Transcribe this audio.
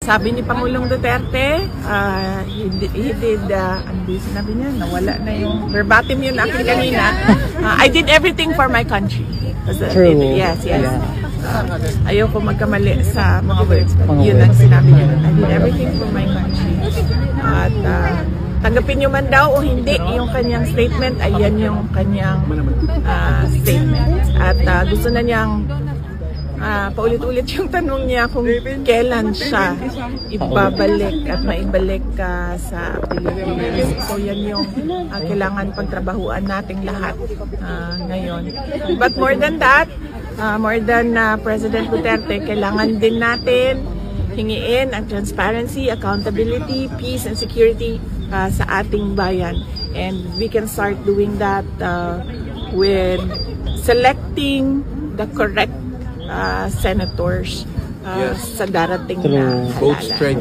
Sabi ni Pangulong Duterte, he did, ano ba sinabi niya? Nawala na yung verbatim yun akin kanina. I did everything for my country. True. Yes. Ayoko magkamali sa mga words. Yun ang sinabi niya. I did everything for my country. At tanggapin nyo man daw o hindi yung kanyang statement, ayan yung kanyang statement. At gusto na niyang paulit-ulit yung tanong niya kung kailan siya ibabalik at maibalik sa Pilipinas. So yan yung kailangan pagtrabahuan nating lahat ngayon. But more than that, more than President Duterte, kailangan din natin hingiin ang transparency, accountability, peace and security sa ating bayan. And we can start doing that with selecting the correct senators sa darating na halalan.